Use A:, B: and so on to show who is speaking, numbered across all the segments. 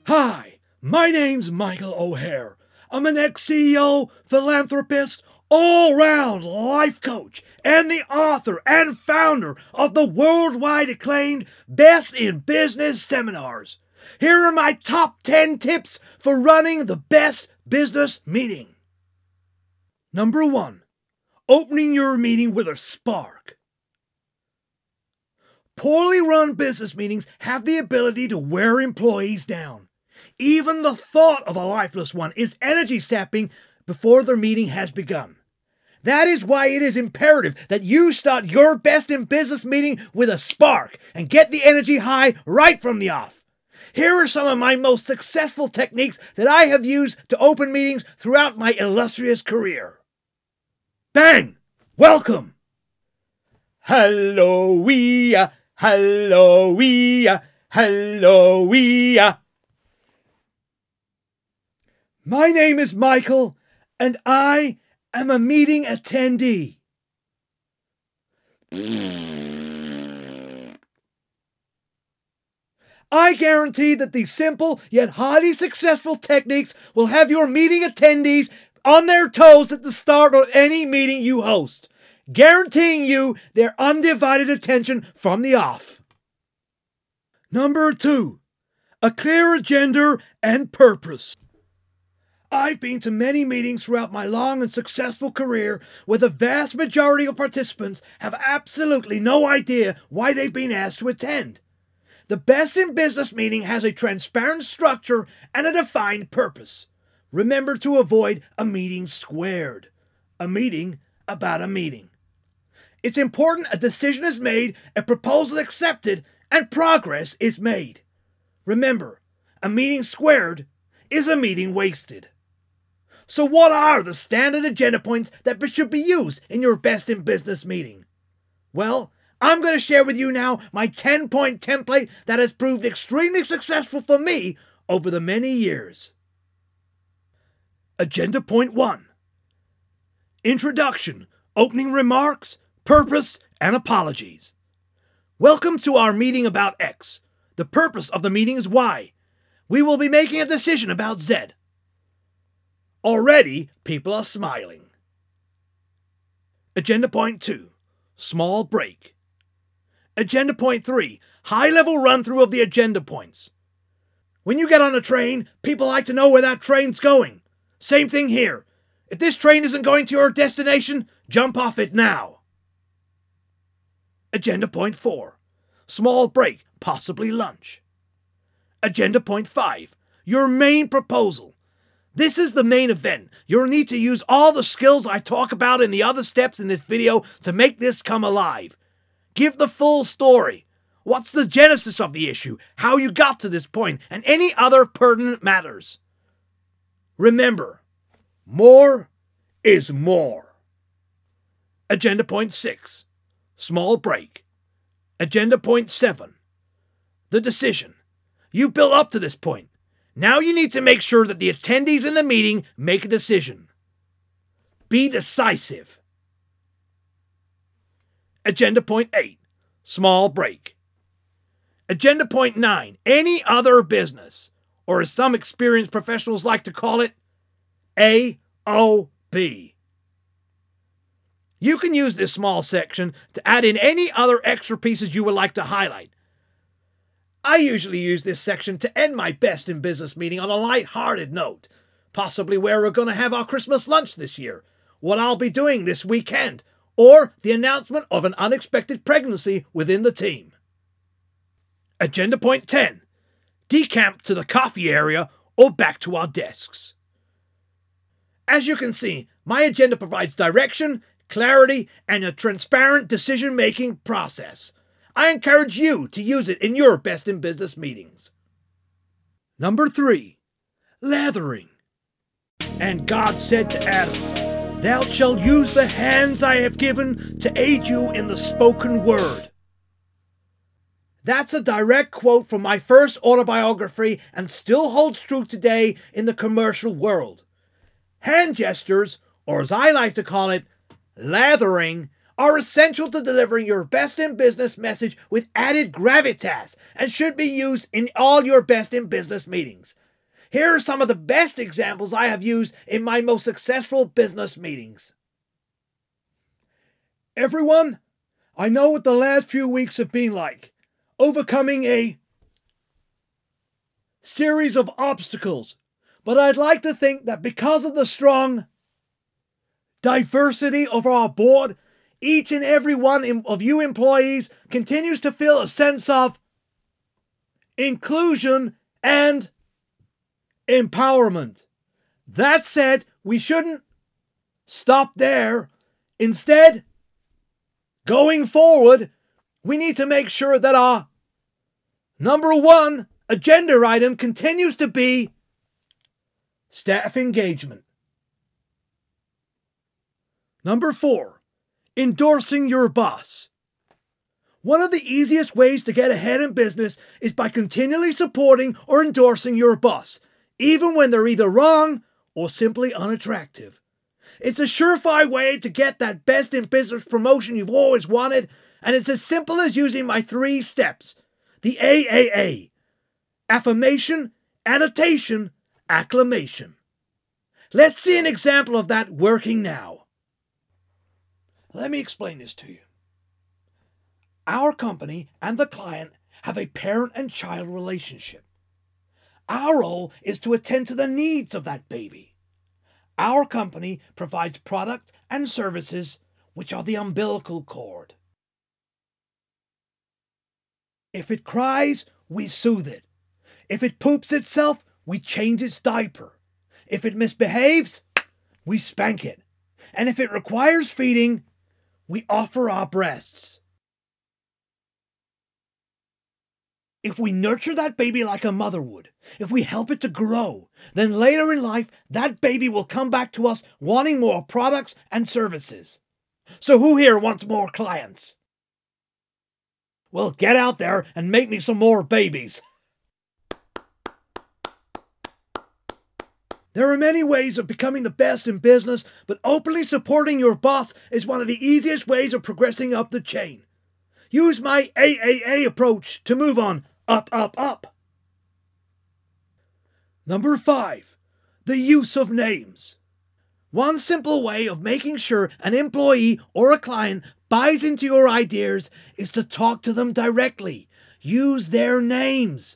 A: Hi, my name's Michael O'Hare. I'm an ex-CEO, philanthropist, all-round life coach, and the author and founder of the worldwide acclaimed Best in Business seminars. Here are my top 10 tips for running the best business meeting. Number 1. Opening your meeting with a spark. Poorly run business meetings have the ability to wear employees down. Even the thought of a lifeless one is energy sapping before the meeting has begun. That is why it is imperative that you start your best in business meeting with a spark and get the energy high right from the off. Here are some of my most successful techniques that I have used to open meetings throughout my illustrious career. Bang! Welcome! Hello-wee-ya, hello-wee-ya, hello-wee-ya. My name is Michael, and I am a meeting attendee. I guarantee that these simple yet highly successful techniques will have your meeting attendees on their toes at the start of any meeting you host, guaranteeing you their undivided attention from the off. Number 2. A clear agenda and purpose. I've been to many meetings throughout my long and successful career where the vast majority of participants have absolutely no idea why they've been asked to attend. The Best in Business meeting has a transparent structure and a defined purpose. Remember to avoid a meeting squared, a meeting about a meeting. It's important a decision is made, a proposal accepted, and progress is made. Remember, a meeting squared is a meeting wasted. So what are the standard agenda points that should be used in your Best in Business meeting? Well, I'm going to share with you now my 10-point template that has proved extremely successful for me over the many years. Agenda Point 1. Introduction, opening remarks, purpose, and apologies. Welcome to our meeting about X. The purpose of the meeting is Y. We will be making a decision about Z. Already, people are smiling. Agenda Point 2. Small break. Agenda Point 3. High-level run-through of the agenda points. When you get on a train, people like to know where that train's going. Same thing here. If this train isn't going to your destination, jump off it now. Agenda Point 4. Small break, possibly lunch. Agenda Point 5. Your main proposal. This is the main event. You'll need to use all the skills I talk about in the other steps in this video to make this come alive. Give the full story. What's the genesis of the issue, how you got to this point, and any other pertinent matters. Remember, more is more. Agenda Point 6. Small break. Agenda Point 7. The decision. You've built up to this point. Now you need to make sure that the attendees in the meeting make a decision. Be decisive. Agenda Point 8. Small break. Agenda Point 9. Any other business, or as some experienced professionals like to call it, AOB. You can use this small section to add in any other extra pieces you would like to highlight. I usually use this section to end my Best in Business meeting on a light-hearted note, possibly where we're going to have our Christmas lunch this year, what I'll be doing this weekend, or the announcement of an unexpected pregnancy within the team. Agenda Point 10. Decamp to the coffee area or back to our desks. As you can see, my agenda provides direction, clarity, and a transparent decision-making process. I encourage you to use it in your Best in Business meetings. Number 3. Lathering. And God said to Adam, "Thou shalt use the hands I have given to aid you in the spoken word." That's a direct quote from my first autobiography and still holds true today in the commercial world. Hand gestures, or as I like to call it, lathering, are essential to delivering your best in business message with added gravitas and should be used in all your best in business meetings. Here are some of the best examples I have used in my most successful business meetings. Everyone, I know what the last few weeks have been like. Overcoming a series of obstacles. But I'd like to think that because of the strong diversity of our board, each and every one of you employees continues to feel a sense of inclusion and empowerment. That said, we shouldn't stop there. Instead, going forward, we need to make sure that our number one agenda item continues to be staff engagement. Number 4, endorsing your boss. One of the easiest ways to get ahead in business is by continually supporting or endorsing your boss, even when they're either wrong or simply unattractive. It's a surefire way to get that best in business promotion you've always wanted, and it's as simple as using my 3 steps. The AAA. Affirmation, annotation, acclamation. Let's see an example of that working now. Let me explain this to you. Our company and the client have a parent and child relationship. Our role is to attend to the needs of that baby. Our company provides product and services which are the umbilical cord. If it cries, we soothe it. If it poops itself, we change its diaper. If it misbehaves, we spank it. And if it requires feeding, we offer our breasts. If we nurture that baby like a mother would, if we help it to grow, then later in life, that baby will come back to us wanting more products and services. So who here wants more clients? Well, get out there and make me some more babies. There are many ways of becoming the best in business, but openly supporting your boss is one of the easiest ways of progressing up the chain. Use my AAA approach to move on up, up, up. Number 5, the use of names. One simple way of making sure an employee or a client buys into your ideas is to talk to them directly. Use their names.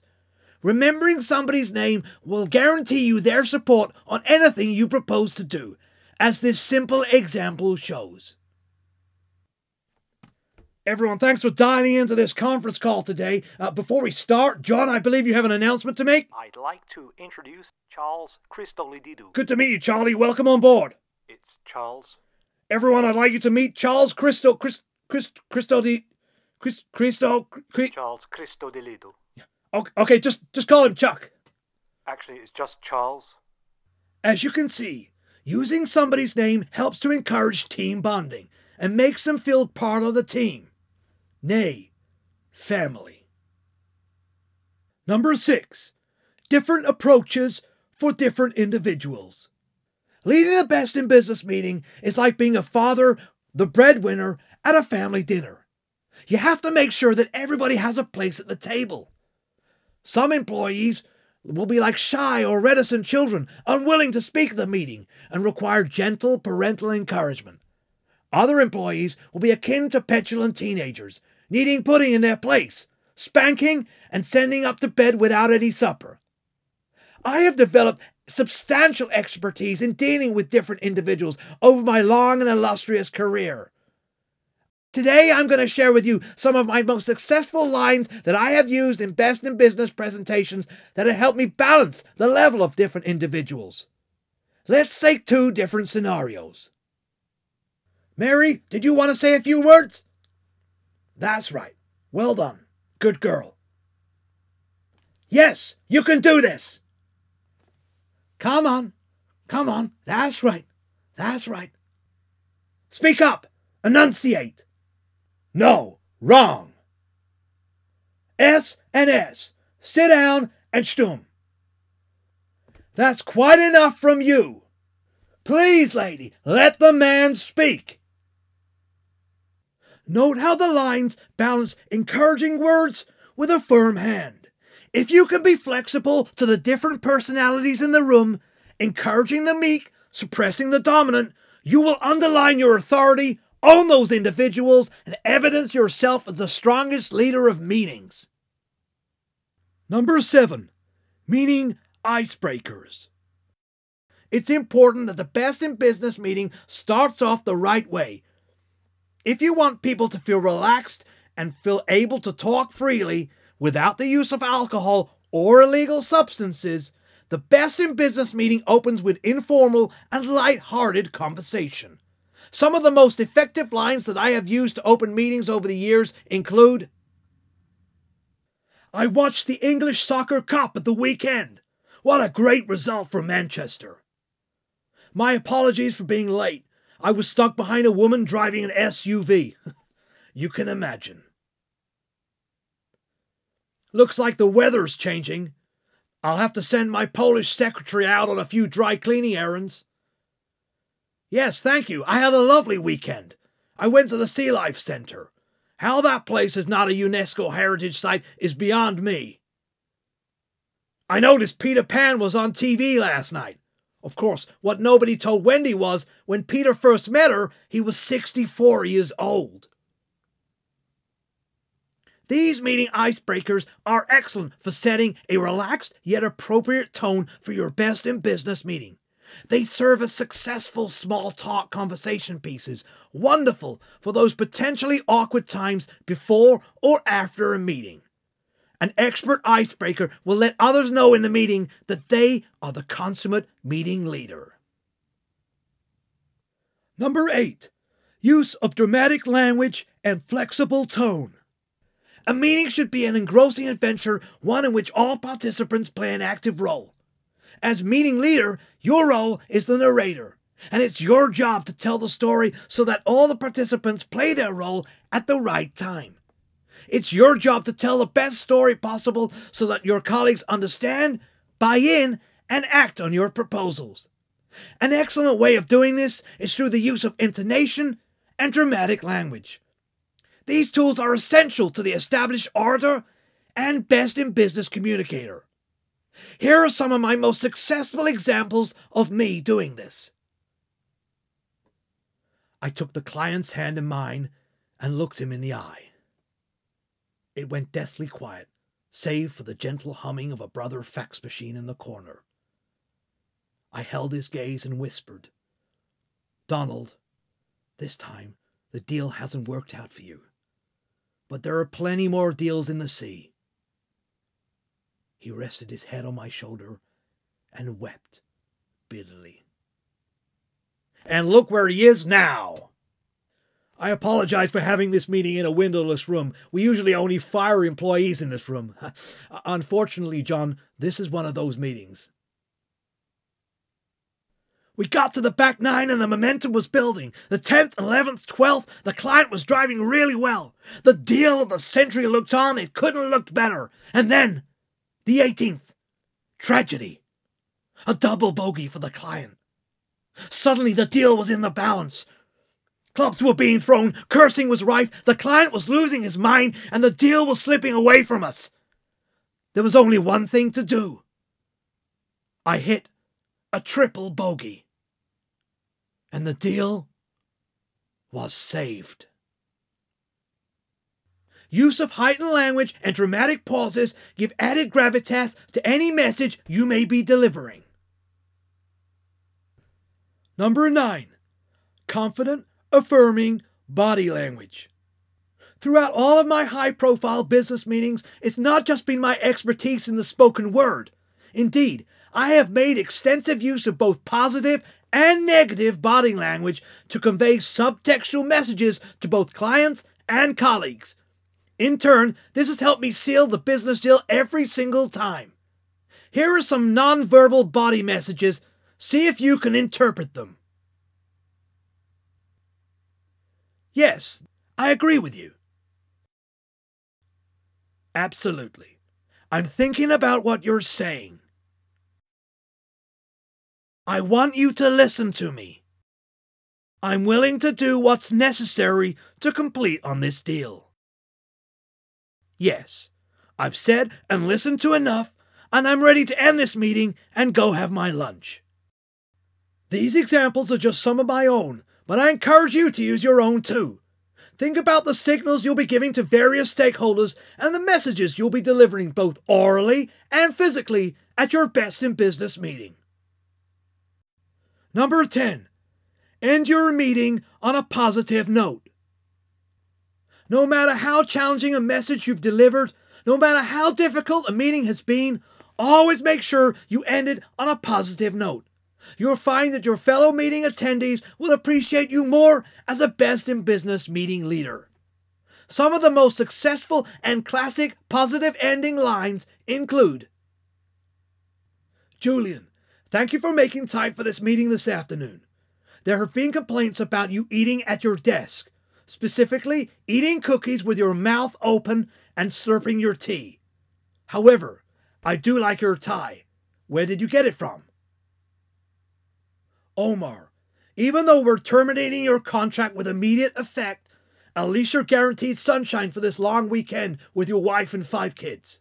A: Remembering somebody's name will guarantee you their support on anything you propose to do, as this simple example shows. Everyone, thanks for dialing into this conference call today. Before we start, John, I believe you have an announcement to make.
B: I'd like to introduce Charles Christolididou.
A: Good to meet you, Charlie. Welcome on board.
B: It's Charles.
A: Everyone, I'd like you to meet Charles
B: Charles Christodilidou.
A: Okay, just call him Chuck.
B: Actually, it's just Charles.
A: As you can see, using somebody's name helps to encourage team bonding and makes them feel part of the team. Nay, family. Number 6, different approaches for different individuals. Leading the best in business meeting is like being a father, the breadwinner, at a family dinner. You have to make sure that everybody has a place at the table. Some employees will be like shy or reticent children, unwilling to speak at the meeting and require gentle parental encouragement. Other employees will be akin to petulant teenagers, needing putting in their place, spanking, and sending up to bed without any supper. I have developed substantial expertise in dealing with different individuals over my long and illustrious career. Today, I'm going to share with you some of my most successful lines that I have used in best in business presentations that have helped me balance the level of different individuals. Let's take 2 different scenarios. Mary, did you want to say a few words? That's right. Well done. Good girl. Yes, you can do this. Come on. Come on. That's right. That's right. Speak up. Enunciate. No, wrong. S and S. Sit down and stum. That's quite enough from you. Please, lady, let the man speak. Note how the lines balance encouraging words with a firm hand. If you can be flexible to the different personalities in the room, encouraging the meek, suppressing the dominant, you will underline your authority, own those individuals, and evidence yourself as the strongest leader of meetings. Number 7. Meeting icebreakers. It's important that the best in business meeting starts off the right way. If you want people to feel relaxed and feel able to talk freely without the use of alcohol or illegal substances, the best in business meeting opens with informal and light-hearted conversation. Some of the most effective lines that I have used to open meetings over the years include, "I watched the English Soccer Cup at the weekend. What a great result for Manchester. My apologies for being late. I was stuck behind a woman driving an SUV. You can imagine. Looks like the weather's changing. I'll have to send my Polish secretary out on a few dry cleaning errands. Yes, thank you. I had a lovely weekend. I went to the Sea Life Center. How that place is not a UNESCO heritage site is beyond me. I noticed Peter Pan was on TV last night. Of course, what nobody told Wendy was, when Peter first met her, he was 64 years old." These meeting icebreakers are excellent for setting a relaxed yet appropriate tone for your best in business meeting. They serve as successful small talk conversation pieces, wonderful for those potentially awkward times before or after a meeting. An expert icebreaker will let others know in the meeting that they are the consummate meeting leader. Number 8. Use of dramatic language and flexible tone. A meeting should be an engrossing adventure, one in which all participants play an active role. As meeting leader, your role is the narrator, and it's your job to tell the story so that all the participants play their role at the right time. It's your job to tell the best story possible so that your colleagues understand, buy in, and act on your proposals. An excellent way of doing this is through the use of intonation and dramatic language. These tools are essential to the established orator and best in business communicator. Here are some of my most successful examples of me doing this. I took the client's hand in mine and looked him in the eye. It went deathly quiet, save for the gentle humming of a Brother fax machine in the corner. I held his gaze and whispered, "Donald, this time the deal hasn't worked out for you, but there are plenty more deals in the sea." He rested his head on my shoulder and wept bitterly. And look where he is now. I apologize for having this meeting in a windowless room. We usually only fire employees in this room. Unfortunately, John, this is one of those meetings. We got to the back nine and the momentum was building. The 10th, 11th, 12th, the client was driving really well. The deal of the century looked on. It couldn't have looked better. And then, the 18th, tragedy. A double bogey for the client. Suddenly the deal was in the balance. Clubs were being thrown, cursing was rife, the client was losing his mind, and the deal was slipping away from us. There was only one thing to do. I hit a triple bogey. And the deal was saved. Use of heightened language and dramatic pauses give added gravitas to any message you may be delivering. Number 9. Confident, affirming body language. Throughout all of my high-profile business meetings, it's not just been my expertise in the spoken word. Indeed, I have made extensive use of both positive and negative body language to convey subtextual messages to both clients and colleagues. In turn, this has helped me seal the business deal every single time. Here are some nonverbal body messages. See if you can interpret them. Yes, I agree with you. Absolutely. I'm thinking about what you're saying. I want you to listen to me. I'm willing to do what's necessary to complete on this deal. Yes, I've said and listened to enough, and I'm ready to end this meeting and go have my lunch. These examples are just some of my own, but I encourage you to use your own too. Think about the signals you'll be giving to various stakeholders and the messages you'll be delivering both orally and physically at your best in business meeting. Number 10. End your meeting on a positive note. No matter how challenging a message you've delivered, no matter how difficult a meeting has been, always make sure you end it on a positive note. You'll find that your fellow meeting attendees will appreciate you more as a best in business meeting leader. Some of the most successful and classic positive ending lines include: Julian, thank you for making time for this meeting this afternoon. There have been complaints about you eating at your desk, specifically eating cookies with your mouth open and slurping your tea. However, I do like your tie. Where did you get it from? Omar, even though we're terminating your contract with immediate effect, at least you're guaranteed sunshine for this long weekend with your wife and 5 kids.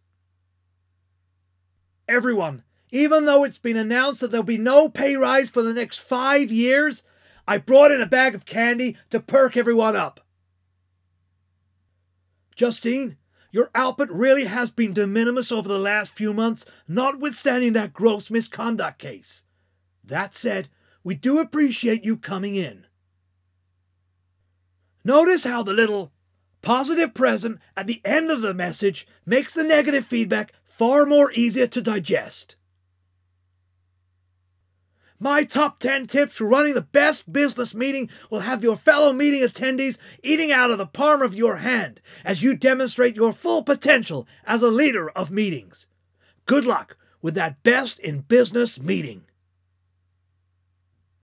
A: Everyone, even though it's been announced that there'll be no pay rise for the next 5 years, I brought in a bag of candy to perk everyone up. Justine, your output really has been de minimis over the last few months, notwithstanding that gross misconduct case. That said, we do appreciate you coming in. Notice how the little positive present at the end of the message makes the negative feedback far more easier to digest. My top 10 tips for running the best business meeting will have your fellow meeting attendees eating out of the palm of your hand as you demonstrate your full potential as a leader of meetings. Good luck with that best in business meeting.